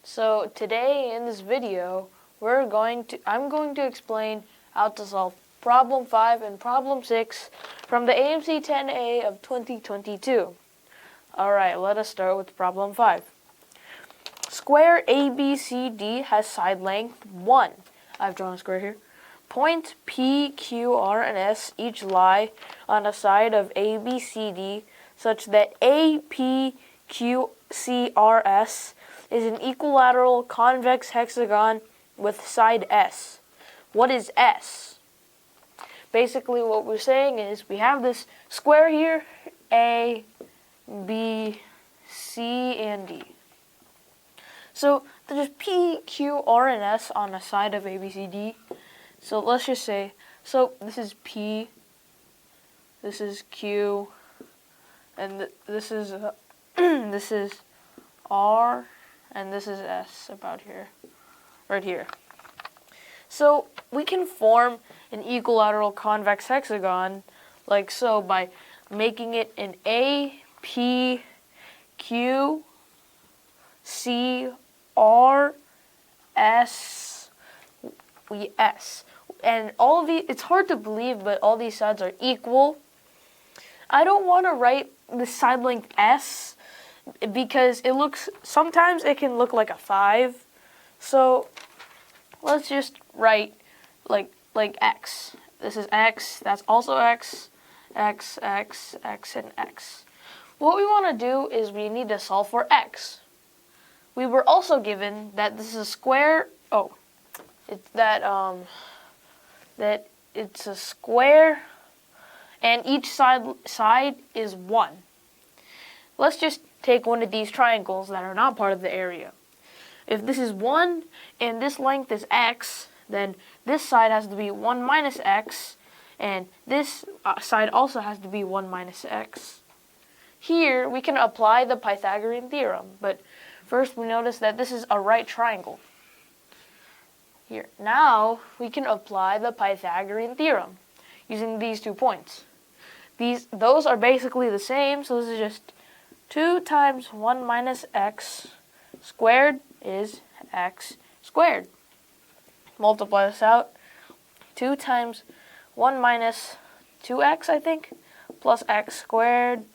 So today in this video, I'm going to explain how to solve problem 5 and problem 6 from the AMC 10A of 2022. Alright, let us start with problem 5. Square ABCD has side length 1. I've drawn a square here. Points P, Q, R, and S each lie on a side of ABCD such that APQCRS is an equilateral convex hexagon with side S. What is S? Basically what we're saying is we have this square here, A, B, C, and D. So there's P, Q, R, and S on the side of ABCD. So let's just say, so this is P, this is Q, and this is this is R, and this is S about here, right here. So we can form an equilateral convex hexagon like so by making it an A, P, Q, C, R, S, S. And all of these, it's hard to believe, but all these sides are equal. I don't want to write the side length S because sometimes it can look like a 5. So let's just write like X. This is X, that's also X, X, X, X, and X. What we want to do is we need to solve for X. We were also given that this is a square, that it's a square and each side is 1. Let's just take one of these triangles that are not part of the area. If this is 1 and this length is X, then this side has to be 1 minus X, and this side also has to be 1 minus X. Here we can apply the Pythagorean theorem, but first we notice that this is a right triangle. Here. Now we can apply the Pythagorean theorem using these 2 points. Those are basically the same, so this is just 2 times 1 minus X squared is X squared. Multiply this out. 2 times 1 minus 2X, I think, plus X squared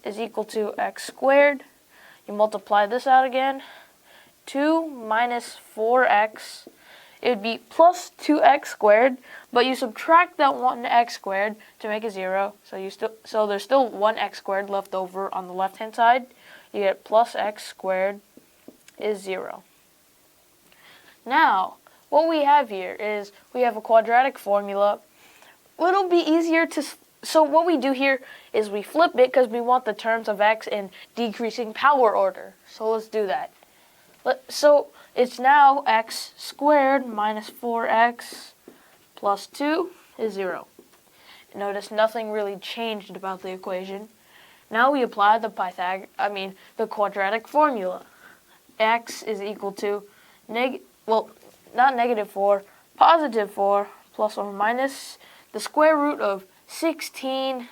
is equal to X squared. You multiply this out again. 2 minus 4X, it would be plus 2X squared, but you subtract that 1X squared to make it 0. So there's still 1X squared left over on the left-hand side. You get plus X squared is 0. Now, what we have here is we have a quadratic formula. It'll be easier to... So what we do here is we flip it because we want the terms of X in decreasing power order. So let's do that. So it's now X squared minus 4X plus 2 is 0. Notice nothing really changed about the equation. Now we apply the quadratic formula. X is equal to not negative 4, positive 4 plus or minus the square root of 16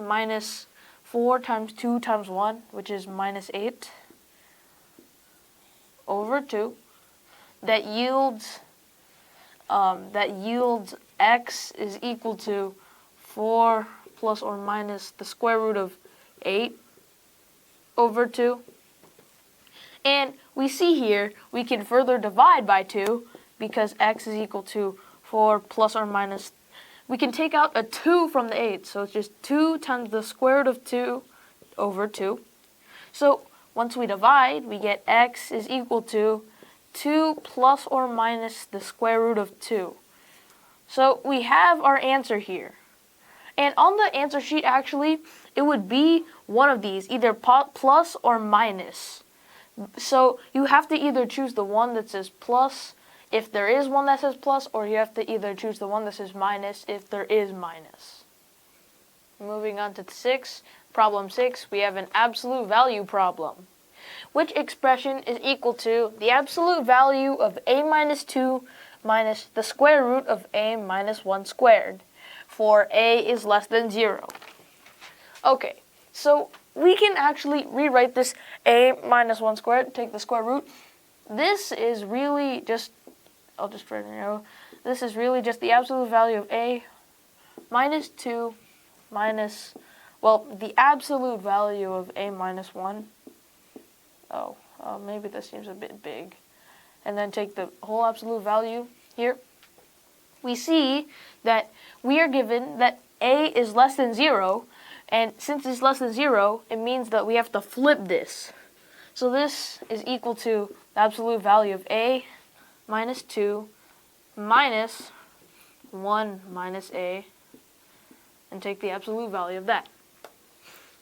minus 4 times 2 times 1, which is minus 8, over 2. That yields X is equal to 4 plus or minus the square root of 8 over 2. And we see here we can further divide by 2 because X is equal to 4 plus or minus. We can take out a 2 from the 8, so it's just 2 times the square root of 2 over 2. So once we divide, we get X is equal to 2 plus or minus the square root of 2. So we have our answer here. And on the answer sheet, actually, it would be one of these, either plus or minus. So you have to either choose the one that says plus if there is one that says plus, or you have to either choose the one that says minus if there is minus. Moving on to problem 6, we have an absolute value problem. Which expression is equal to the absolute value of a minus 2 minus the square root of a minus 1 squared, for a is less than 0? Okay, so we can actually rewrite this a minus 1 squared, take the square root. This is really just, I'll just write an arrow. This is really just the absolute value of a minus 2 minus, well, the absolute value of a minus 1. Maybe this seems a bit big. And then take the whole absolute value here. We see that we are given that a is less than 0, and since it's less than 0, it means that we have to flip this. So this is equal to the absolute value of a minus 2 minus 1 minus a, and take the absolute value of that.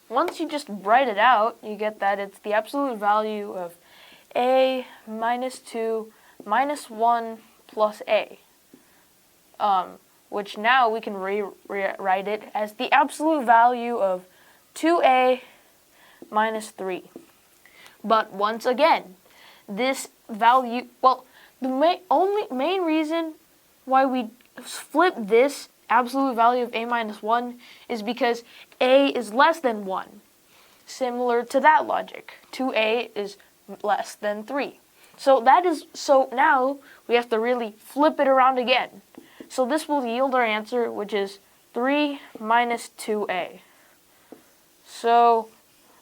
Once you just write it out, you get that it's the absolute value of a minus 2 minus 1 plus a, which now we can rewrite it as the absolute value of 2a minus 3. But once again, this value, well, the main reason why we flip this absolute value of a minus 1 is because a is less than 1. Similar to that logic, 2a is less than 3. So now we have to really flip it around again. So this will yield our answer, which is 3 minus 2a. So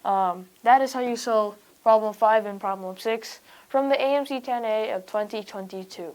that is how you solve problem 5 and problem 6 from the AMC 10A of 2022.